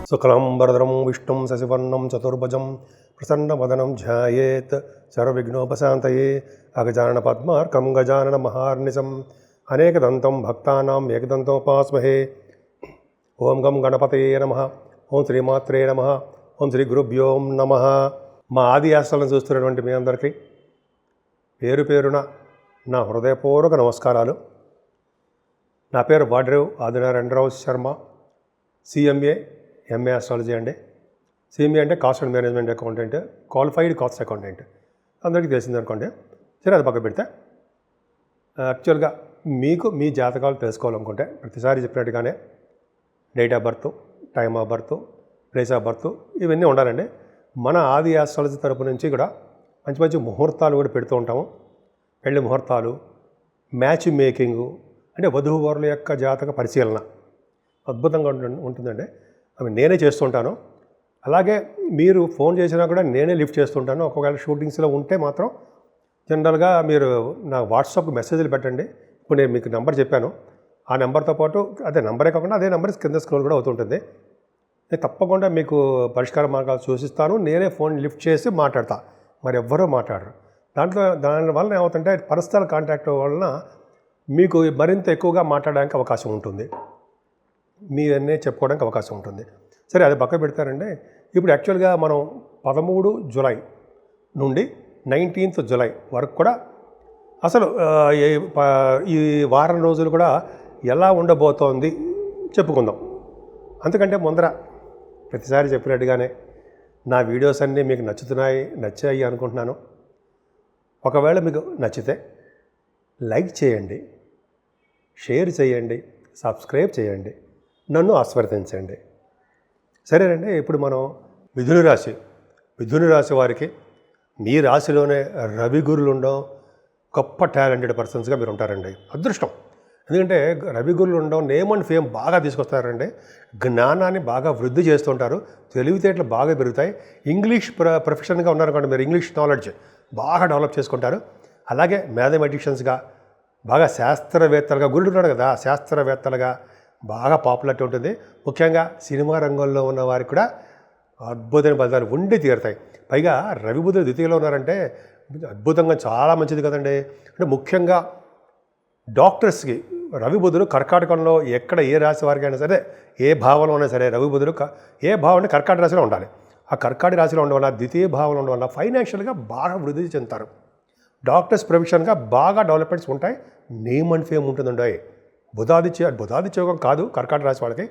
శుక్లాంబరధరం విష్ణుం శశివర్ణం చతుర్భుజం ప్రసన్నవదనం ధ్యాయేత్ సర్వవిఘ్నోపశాంతయే అగజానన పద్మార్కం గజానన మహార్నిశం అనేకదంతం భక్తానాం ఏకదంతోపాస్మహే. ఓం గం గణపతయే నమః. ఓం శ్రీమాత్రే నమః. ఓం శ్రీ గురుభ్యో నమః. మా ఆది ఆశ్రలను చూస్తున్నటువంటి మీ అందరికీ పేరు పేరున నా హృదయపూర్వక నమస్కారాలు. నా పేరు Vadrevu Adinarayana Rao Sharma, CMA, MA astrology అండి. సిఎంఏ అంటే cost and management accountant, qualified cost accountant, అందరికీ తెలిసింది అనుకోండి. సరే, అది పక్క పెడితే యాక్చువల్గా మీకు మీ జాతకాలు తెలుసుకోవాలనుకుంటే ప్రతిసారి చెప్పినట్టుగానే date of birth, time of birth, place of birth ఇవన్నీ ఉండాలండి. మన ఆది ఆస్ట్రాలజీ తరపు నుంచి కూడా మంచి మంచి ముహూర్తాలు కూడా పెడుతూ ఉంటాము. పెళ్లి ముహూర్తాలు, మ్యాచ్ మేకింగు, అంటే వధూవరుల యొక్క జాతక పరిశీలన అద్భుతంగా ఉంటుందండి. అవి నేనే చేస్తుంటాను. అలాగే మీరు ఫోన్ చేసినా కూడా నేనే లిఫ్ట్ చేస్తుంటాను. ఒకవేళ షూటింగ్స్లో ఉంటే మాత్రం జనరల్గా మీరు నా వాట్సాప్కి మెసేజ్లు పెట్టండి. ఇప్పుడు నేను మీకు నెంబర్ చెప్పాను, ఆ నెంబర్తో పాటు అదే నెంబరే కాకుండా అదే నెంబర్ కింద స్క్రోల్ కూడా అవుతుంటుంది. నేను తప్పకుండా మీకు పరిష్కార మార్గాలు సూచిస్తాను. నేనే ఫోన్ లిఫ్ట్ చేసి మాట్లాడతా, మరి ఎవ్వరూ మాట్లాడరు. దానివల్ల ఏమవుతుంటే పర్సనల్ కాంటాక్ట్ వలన మీకు మరింత ఎక్కువగా మాట్లాడడానికి అవకాశం ఉంటుంది, మీవన్నీ చెప్పుకోవడానికి అవకాశం ఉంటుంది. సరే, అది పక్క పెడతారండి. ఇప్పుడు యాక్చువల్గా మనం 13 జూలై నుండి 19 జూలై వరకు కూడా అసలు ఈ వారం రోజులు కూడా ఎలా ఉండబోతోంది చెప్పుకుందాం. అందుకంటే ముందర ప్రతిసారి చెప్పినట్టుగానే నా వీడియోస్ అన్నీ మీకు నచ్చాయి అనుకుంటున్నాను. ఒకవేళ మీకు నచ్చితే లైక్ చేయండి, షేర్ చేయండి, సబ్స్క్రైబ్ చేయండి, నన్ను ఆస్వాదించండి. సరేనండి. ఇప్పుడు మనం మిథున రాశి వారికి మీ రాశిలోనే రవి గురులు ఉండడం గొప్ప టాలెంటెడ్ పర్సన్స్గా మీరు ఉంటారండి. అదృష్టం. ఎందుకంటే రవి గురులు ఉండడం నేమ్ అండ్ ఫేమ్ బాగా తీసుకొస్తారండి. జ్ఞానాన్ని బాగా వృద్ధి చేస్తుంటారు, తెలివితేటలు బాగా పెరుగుతాయి. ఇంగ్లీష్ ప్రొఫెషన్గా ఉన్నారనుకోండి, మీరు ఇంగ్లీష్ నాలెడ్జ్ బాగా డెవలప్ చేసుకుంటారు. అలాగే మ్యాథమెటిషియన్స్గా బాగా శాస్త్రవేత్తలుగా, గురుడు ఉన్నాడు కదా, శాస్త్రవేత్తలుగా బాగా పాపులారిటీ ఉంటుంది. ముఖ్యంగా సినిమా రంగంలో ఉన్న వారికి కూడా అద్భుతమైన ఫలితాలు ఉండి తీరుతాయి. పైగా రవి బుధులు ద్వితీయంలో ఉన్నారంటే అద్భుతంగా చాలా మంచిది కదండి. అంటే ముఖ్యంగా డాక్టర్స్కి రవి బుధులు కర్కాటకంలో ఎక్కడ ఏ రాశి వారికి అయినా సరే, ఏ భావంలో ఉన్నా సరే, రవి బుధులు ఏ భావం అంటే కర్కాటక రాశిలో ఉండాలి. ఆ కర్కాటక రాశిలో ఉండడం వల్ల, ద్వితీయ భావంలో ఉండడం వల్ల ఫైనాన్షియల్గా బాగా వృద్ధి చెందుతారు. డాక్టర్స్ ప్రొఫెషన్గా బాగా డెవలప్మెంట్స్ ఉంటాయి. నేమ్ అండ్ ఫేమ్ ఉంటుందండి. బుధాదిత్య యోగం కాదు కర్కాటక రాశి వాళ్ళకి,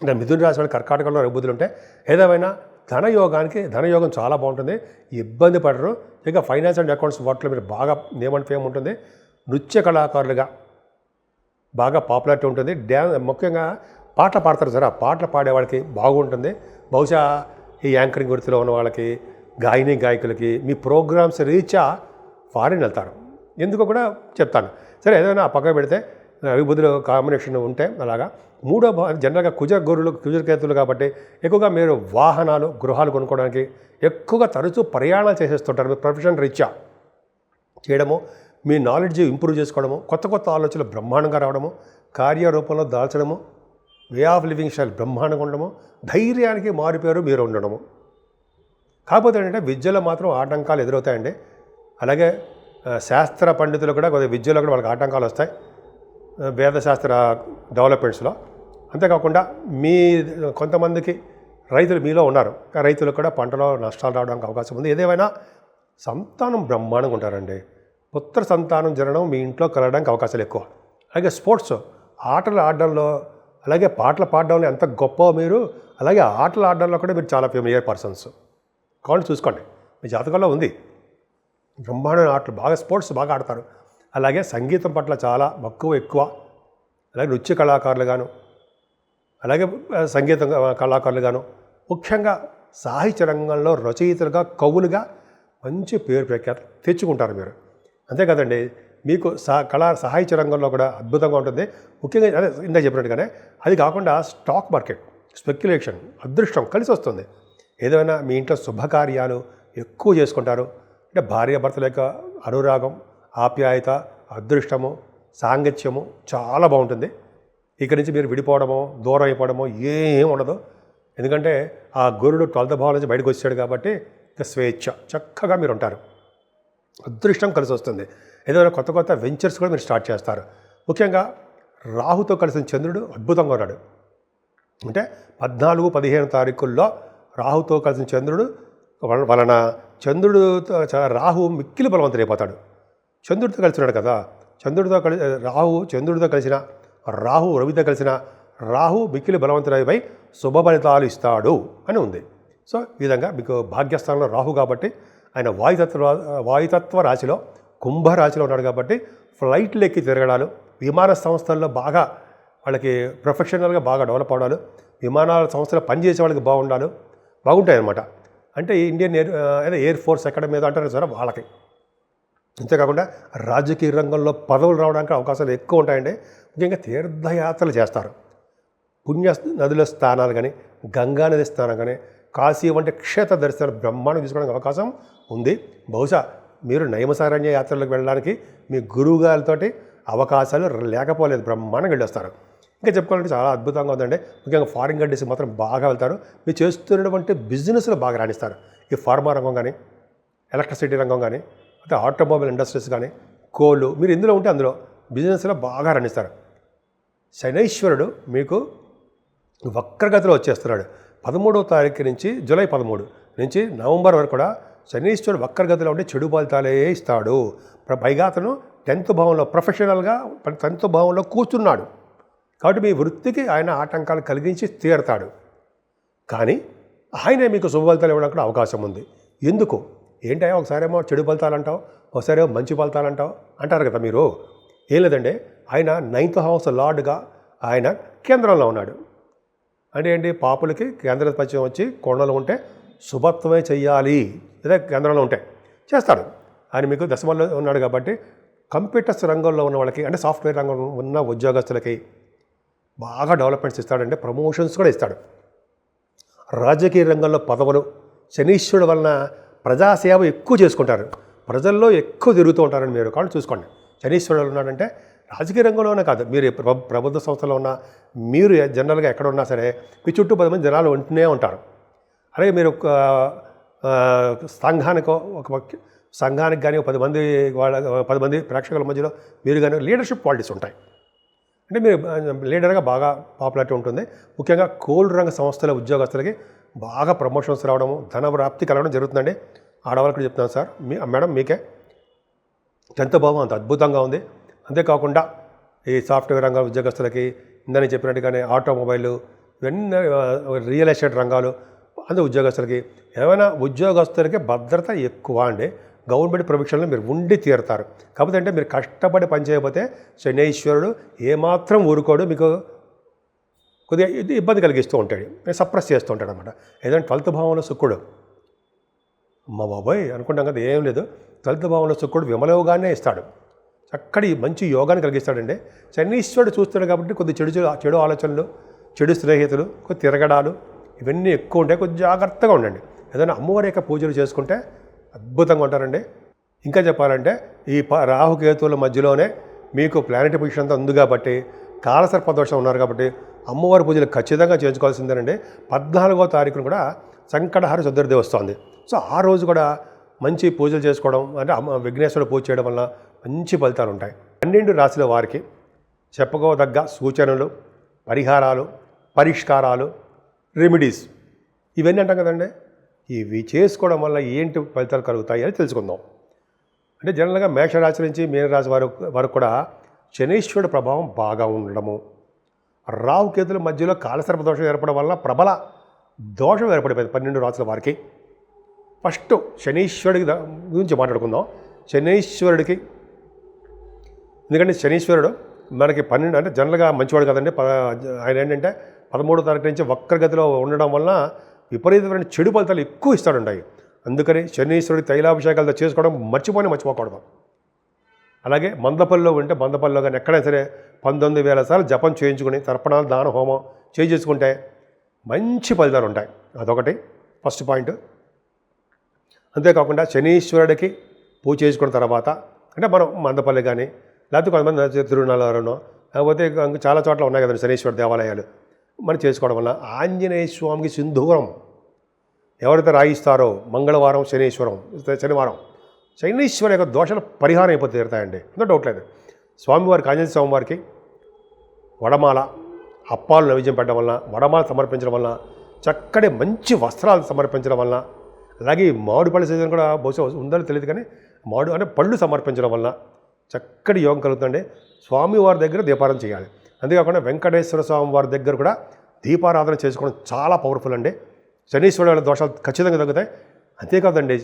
అంటే మిథున రాశి వాళ్ళకి కర్కాటకంలో రవి బుధులు ఉంటే ఏదేమైనా ధనయోగం చాలా బాగుంటుంది, ఇబ్బంది పడరు. ఇంకా ఫైనాన్స్ అండ్ అకౌంట్స్ వాటిలో మీరు బాగా నేమ్ అండ్ ఫేమ్ ఉంటుంది. నృత్య కళాకారులుగా బాగా పాపులారిటీ ఉంటుంది. ముఖ్యంగా పాటలు పాడతారు సార్, ఆ పాటలు పాడే వాళ్ళకి బాగుంటుంది. బహుశా ఈ యాంకరింగ్ వృత్తిలో ఉన్న వాళ్ళకి, గాయకులకి మీ ప్రోగ్రామ్స్ రీచా ఫారిన్ వెళ్తారు. ఎందుకో కూడా చెప్తాను. సరే, ఏదైనా పక్కన పెడితే రవి బుధులు కాంబినేషన్ ఉంటే అలాగా. మూడో జనరల్గా కుజకేతులు కాబట్టి ఎక్కువగా మీరు వాహనాలు, గృహాలు కొనుక్కోవడానికి ఎక్కువగా తరచూ ప్రయాణాలు చేసేస్తుంటారు. మీ ప్రొఫెషన్ రీత్యా చేయడము, మీ నాలెడ్జ్ ఇంప్రూవ్ చేసుకోవడము, కొత్త ఆలోచనలు బ్రహ్మాండంగా రావడము, కార్యరూపంలో దాల్చడము, వే ఆఫ్ లివింగ్ స్టైల్ బ్రహ్మాండంగా ఉండడము, ధైర్యానికి మారిపోయారు మీరు ఉండడము. కాకపోతే ఏంటంటే విద్యలో మాత్రం ఆటంకాలు ఎదురవుతాయండి. అలాగే శాస్త్ర పండితులు కూడా కొద్దిగా విద్యలో కూడా వాళ్ళకి ఆటంకాలు వస్తాయి, వేదశాస్త్ర డెవలప్మెంట్స్లో. అంతేకాకుండా కొంతమందికి రైతులు మీలో ఉన్నారు, రైతులకు కూడా పంటలో నష్టాలు రావడానికి అవకాశం ఉంది. ఏదేమైనా సంతానం బ్రహ్మాండంగా ఉంటారండి. పుత్ర సంతానం జరగడం మీ ఇంట్లో కలగడానికి అవకాశాలు ఎక్కువ. అలాగే స్పోర్ట్స్, ఆటలు ఆడడంలో, అలాగే పాటలు పాడడంలో ఎంత గొప్ప మీరు, అలాగే ఆటలు ఆడడంలో కూడా మీరు చాలా ఫేమస్ పర్సన్స్. కాబట్టి చూసుకోండి, మీ జాతకంలో ఉంది. బ్రహ్మాండమైన ఆటలు బాగా, స్పోర్ట్స్ బాగా ఆడతారు. అలాగే సంగీతం పట్ల చాలా మక్కువ ఎక్కువ. అలాగే నృత్య కళాకారులు గాను, అలాగే సంగీత కళాకారులు గాను, ముఖ్యంగా సాహిత్య రంగంలో రచయితలుగా, కవులుగా మంచి పేరు ప్రఖ్యాత తెచ్చుకుంటారు మీరు. అంతే కదండి, మీకు సాహిత్య రంగంలో కూడా అద్భుతంగా ఉంటుంది. ముఖ్యంగా అదే ఇందాక చెప్పినట్టుగానే, అది కాకుండా స్టాక్ మార్కెట్, స్పెక్యులేషన్, అదృష్టం కలిసి వస్తుంది. ఏదైనా మీ ఇంట్లో శుభకార్యాలు ఎక్కువ చేసుకుంటారు. అంటే భార్యాభర్తల యొక్క అనురాగం, ఆప్యాయత, అదృష్టము, సాంగత్యము చాలా బాగుంటుంది. ఇక్కడి నుంచి మీరు విడిపోవడమో, దూరం అయిపోవడమో ఏం ఉండదు. ఎందుకంటే ఆ గురుడు 12th భావం నుంచి బయటకు వచ్చాడు కాబట్టి ఇక స్వేచ్ఛ, చక్కగా మీరు ఉంటారు. అదృష్టం కలిసి వస్తుంది. ఏదైనా కొత్త కొత్త వెంచర్స్ కూడా మీరు స్టార్ట్ చేస్తారు. ముఖ్యంగా రాహుతో కలిసిన చంద్రుడు అద్భుతంగా ఉన్నాడు. అంటే 14, 15 తారీఖుల్లో రాహుతో కలిసిన చంద్రుడు వలన రాహు మిక్కిలి బలవంతుడైపోతాడు. చంద్రుడితో కలిసినాడు కదా, చంద్రుడితో కలిసిన రాహు రవితో కలిసిన రాహు మిక్కిలి బలవంతుడై శుభ ఫలితాలు ఇస్తాడు అని ఉంది. సో ఈ విధంగా మీకు భాగ్యస్థానంలో రాహు కాబట్టి ఆయన వాయుతత్వ రాశిలో కుంభరాశిలో ఉన్నాడు కాబట్టి ఫ్లైట్లు ఎక్కి తిరగడాలు, విమాన సంస్థల్లో బాగా వాళ్ళకి ప్రొఫెషనల్గా బాగా డెవలప్ అవడాలు, విమానాల సంస్థలో పనిచేసే వాళ్ళకి బాగుంటాయి అన్నమాట. అంటే ఇండియన్ ఎయిర్ ఫోర్స్ అకాడమీ మీద అంటారు సార్ వాళ్ళకి. అంతేకాకుండా రాజకీయ రంగంలో పదవులు రావడానికి అవకాశాలు ఎక్కువ ఉంటాయండి. ముఖ్యంగా తీర్థయాత్రలు చేస్తారు. పుణ్య నదుల స్థానాలు కానీ, గంగా నది స్థానం కానీ, కాశీ వంటి క్షేత్ర దర్శనాలు బ్రహ్మాండం తీసుకోవడానికి అవకాశం ఉంది. బహుశా మీరు నైమసారణ్య యాత్రలకు వెళ్ళడానికి మీ గురువుగారితోటి అవకాశాలు లేకపోలేదు, బ్రహ్మాండంగా వెళ్ళొస్తారు. ఇంకా చెప్పుకోవాలంటే చాలా అద్భుతంగా ఉందండి. ముఖ్యంగా ఫారిన్ కంట్రీస్ మాత్రం బాగా వెళ్తారు. మీరు చేస్తున్నటువంటి బిజినెస్లో బాగా రాణిస్తారు. ఈ ఫార్మా రంగం కానీ, ఎలక్ట్రిసిటీ రంగం కానీ, అంటే ఆటోమొబైల్ ఇండస్ట్రీస్ కానీ, కోళ్ళు, మీరు ఎందులో ఉంటే అందులో బిజినెస్లో బాగా రాణిస్తారు. శనైశ్వరుడు మీకు వక్రగతిలో వచ్చేస్తున్నాడు. 13వ తారీఖు నుంచి జూలై 13 నుంచి నవంబర్ వరకు కూడా శనీశ్వరుడు వక్రగతిలో ఉంటే చెడు ఫలితాలే ఇస్తాడు. పైగా అతను 10th భావంలో ప్రొఫెషనల్గా 10th భావంలో కూర్చున్నాడు కాబట్టి మీ వృత్తికి ఆయన ఆటంకాలు కలిగించి తీరుతాడు. కానీ ఆయనే మీకు శుభ ఫలితాలు ఇవ్వడానికి కూడా అవకాశం ఉంది. ఎందుకు ఏంటో ఒకసారేమో చెడు ఫలితాలు అంటావు, ఒకసారేమో మంచి ఫలితాలు అంటావు అంటారు కదా మీరు. ఏం లేదండి, ఆయన 9th హౌస్ లార్డ్గా ఆయన కేంద్రంలో ఉన్నాడు. అంటే ఏంటి, పాపులకి కేంద్రాధిపత్యం వచ్చి కొండలు ఉంటే శుభత్వమే చెయ్యాలి, లేదా కేంద్రంలో ఉంటే చేస్తాడు. ఆయన మీకు దశమంలో ఉన్నాడు కాబట్టి కంప్యూటర్స్ రంగంలో ఉన్న వాళ్ళకి, అంటే సాఫ్ట్వేర్ రంగంలో ఉన్న ఉద్యోగస్తులకి బాగా డెవలప్మెంట్స్ ఇస్తాడంటే ప్రమోషన్స్ కూడా ఇస్తాడు. రాజకీయ రంగంలో పదవులు, శనీశ్వరుడు వలన ప్రజాసేవ ఎక్కువ చేసుకుంటారు, ప్రజల్లో ఎక్కువ తిరుగుతూ ఉంటారని మీరు కాబట్టి చూసుకోండి. శనీశ్వరుడు ఉన్నాడంటే రాజకీయ రంగంలోనే కాదు, మీరు ప్రభుత్వ సంస్థలో ఉన్నా, మీరు జనరల్గా ఎక్కడ ఉన్నా సరే మీ చుట్టూ 10 మంది జనాలు ఉంటూనే ఉంటారు. అలాగే మీరు సంఘానికి కానీ 10 మంది ప్రేక్షకుల మధ్యలో మీరు కానీ లీడర్షిప్ క్వాలిటీస్ ఉంటాయి. అంటే మీరు లీడర్గా బాగా పాపులారిటీ ఉంటుంది. ముఖ్యంగా కోల్డ్ రంగ సంస్థల ఉద్యోగస్తులకి బాగా ప్రమోషన్స్ రావడము, ధన ప్రాప్తి కలగడం జరుగుతుందండి. ఆడవాళ్ళకి చెప్తున్నాను సార్, మేడం మీకే 10th భావం అంత అద్భుతంగా ఉంది. అంతేకాకుండా ఈ సాఫ్ట్వేర్ రంగ ఉద్యోగస్తులకి ఇందని చెప్పినట్టుగానే ఆటోమొబైల్, ఇవన్నీ రియల్ ఎస్టేట్ రంగాలు అందరూ ఉద్యోగస్తులకి, ఏమైనా ఉద్యోగస్తులకి భద్రత ఎక్కువ అండి. గవర్నమెంట్ ప్రొవిషన్లో మీరు ఉండి తీరుతారు. కాకపోతే అంటే మీరు కష్టపడి పని చేయకపోతే శనీశ్వరుడు ఏమాత్రం ఊరుకోడు, మీకు కొద్దిగా ఇబ్బంది కలిగిస్తూ ఉంటాడు, సప్రెస్ చేస్తూ ఉంటాడు అనమాట. ఏదైనా 12th భావంలో శుక్రుడు, మా బాబాయ్ అనుకుంటాం కదా, ఏం లేదు, 12th భావంలో శుక్రుడు విమలయోగానే ఇస్తాడు, చక్కటి మంచి యోగాన్ని కలిగిస్తాడండి. శనీశ్వరుడు చూస్తాడు కాబట్టి కొద్ది చెడు ఆలోచనలు, చెడు స్నేహితులు, కొద్ది తిరగడాలు ఇవన్నీ ఎక్కువ ఉంటాయి. కొద్ది జాగ్రత్తగా ఉండండి. ఏదైనా అమ్మవారి యొక్క పూజలు చేసుకుంటే అద్భుతంగా ఉంటారండి. ఇంకా చెప్పాలంటే ఈ రాహుకేతువుల మధ్యలోనే మీకు ప్లానెట్ పొజిషన్ అంతా ఉంది కాబట్టి, కాలసర్పదోషం ఉన్నారు కాబట్టి అమ్మవారి పూజలు ఖచ్చితంగా చేయించుకోవాల్సిందేనండి. 14వ తారీఖున కూడా సంకటహార చతుర్థి వస్తుంది. సో ఆ రోజు కూడా మంచి పూజలు చేసుకోవడం, అంటే విఘ్నేశ్వరుడు పూజ చేయడం వల్ల మంచి ఫలితాలు ఉంటాయి. 12 రాశుల వారికి చెప్పుకోదగ్గ సూచనలు, పరిహారాలు, పరిష్కారాలు, రెమెడీస్ ఇవన్నీ అంటాం కదండి. ఇవి చేసుకోవడం వల్ల ఏంటి ఫలితాలు కలుగుతాయి అని తెలుసుకుందాం. అంటే జనరల్గా మేషరాశి నుంచి మీనరాశి వరకు కూడా శనీశ్వరుడు ప్రభావం బాగా ఉండడము, రాహుకేతుల మధ్యలో కాలసర్ప దోషం ఏర్పడడం వల్ల ప్రబల దోషం ఏర్పడిపోయింది 12 రాశుల వారికి. ఫస్ట్ శనీశ్వరుడికి గురించి మాట్లాడుకుందాం. శనీశ్వరుడికి, ఎందుకంటే శనీశ్వరుడు మనకి 12 అంటే జనరల్గా మంచివాడు కదండి. ఆయన ఏంటంటే 13వ తారీఖు నుంచి వక్రగతిలో ఉండడం వలన విపరీతమైన చెడు ఫలితాలు ఎక్కువ ఇస్తాడుంటాయి. అందుకని శనీశ్వరుడి తైలాభిషేకాలతో చేసుకోవడం మర్చిపోకూడదు. అలాగే మందపల్లిలో ఉంటే మందపల్లిలో కానీ ఎక్కడైనా సరే 19,000 సార్లు జపం చేయించుకుని తర్పణాలు, దాన హోమం చేసుకుంటే మంచి ఫలితాలు ఉంటాయి. అదొకటి ఫస్ట్ పాయింట్. అంతేకాకుండా శనీశ్వరుడికి పూజ చేసుకున్న తర్వాత, అంటే మనం మందపల్లి కానీ లేకపోతే కొంతమంది తిరునాళ్ళలోనో లేకపోతే చాలా చోట్ల ఉన్నాయి కదండి శనీశ్వర దేవాలయాలు, మనం చేసుకోవడం వల్ల ఆంజనేయ స్వామికి సింధూరం ఎవరైతే రాయిస్తారో మంగళవారం శనివారం శనీశ్వరు యొక్క దోషాలు పరిహారం అయిపోతే తీరుతాయండి, ఇంత డౌట్ లేదు. స్వామివారికి ఆంజనేయ స్వామివారికి వడమాల అప్పాలు నైవేద్యం పెట్టడం వలన, వడమాల సమర్పించడం వలన, చక్కటి మంచి వస్త్రాలు సమర్పించడం వలన, అలాగే మామిడి పళ్ళ సీజన్ కూడా బహుశా ఉందని తెలియదు కానీ మామిడి అంటే పళ్ళు సమర్పించడం వలన చక్కటి యోగం కలుగుతుందండి. స్వామివారి దగ్గర దీపారాధన చేయాలి. అంతేకాకుండా వెంకటేశ్వర స్వామి వారి దగ్గర కూడా దీపారాధన చేసుకోవడం చాలా పవర్ఫుల్ అండి. శనీశ్వరుడు దోషాలు ఖచ్చితంగా తగ్గుతాయి. అంతేకాదండి,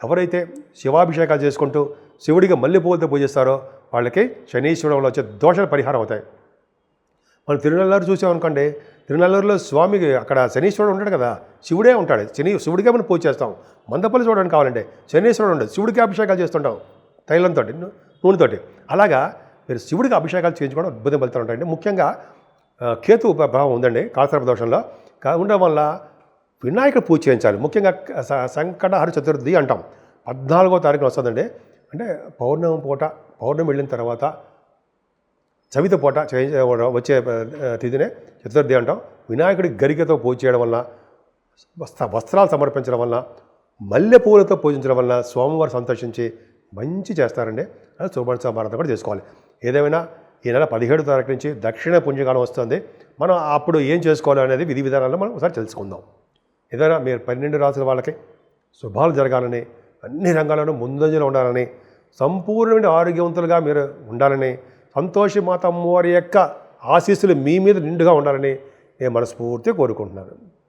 ఎవరైతే శివాభిషేకాలు చేసుకుంటూ శివుడికి మల్లెపూలతో పూజిస్తారో వాళ్ళకి శనీశ్వరుడు వల్ల వచ్చే దోషాలు పరిహారం అవుతాయి. మనం తిరునల్లూరు చూసామనుకోండి, తిరునల్లూరులో స్వామికి అక్కడ శనీశ్వరుడు ఉంటాడు కదా, శివుడే ఉంటాడు. శివుడికే మనం పూజ చేస్తాం. మందపల్లి చూడడానికి కావాలంటే శనీశ్వరుడు ఉండదు, శివుడికి అభిషేకాలు చేస్తుంటాం తైలంతో, నూనెతోటి. అలాగా మీరు శివుడికి అభిషేకాలు చేయించుకోవడం అద్భుతం ఫలితాలు ఉంటాయండి. ముఖ్యంగా కేతు ప్రభావం ఉందండి కాలసర్ప దోషంలో. ఉండడం వల్ల వినాయకుడు పూజ చేయించాలి. ముఖ్యంగా సంకటహర చతుర్థి అంటాం, 14వ తారీఖున వస్తుందండి. అంటే పౌర్ణమి వెళ్ళిన తర్వాత చవితి పూట వచ్చే తిథినే చతుర్థి అంటాం. వినాయకుడి గరికతో పూజ చేయడం వల్ల, వస్త్రాలు సమర్పించడం వల్ల, మల్లె పూలతో పూజించడం వల్ల స్వామివారు సంతోషించి మంచి చేస్తారండి. అది సుబ్రహ్మణ్య సమారాధన కూడా చేసుకోవాలి. ఏదేమైనా ఈ నెల 17వ తారీఖు నుంచి దక్షిణ పుణ్యకాలం వస్తుంది. మనం అప్పుడు ఏం చేసుకోవాలి అనేది విధి విధానాలను మనం ఒకసారి తెలుసుకుందాం. ఏదైనా మీరు 12 రాసుల వాళ్ళకి శుభాలు జరగాలని, అన్ని రంగాల్లోనూ ముందంజలో ఉండాలని, సంపూర్ణమైన ఆరోగ్యవంతులుగా మీరు ఉండాలని, సంతోషి మాత అమ్మవారి యొక్క ఆశీస్సులు మీ మీద నిండుగా ఉండాలని నేను మనస్ఫూర్తిగా కోరుకుంటున్నాను.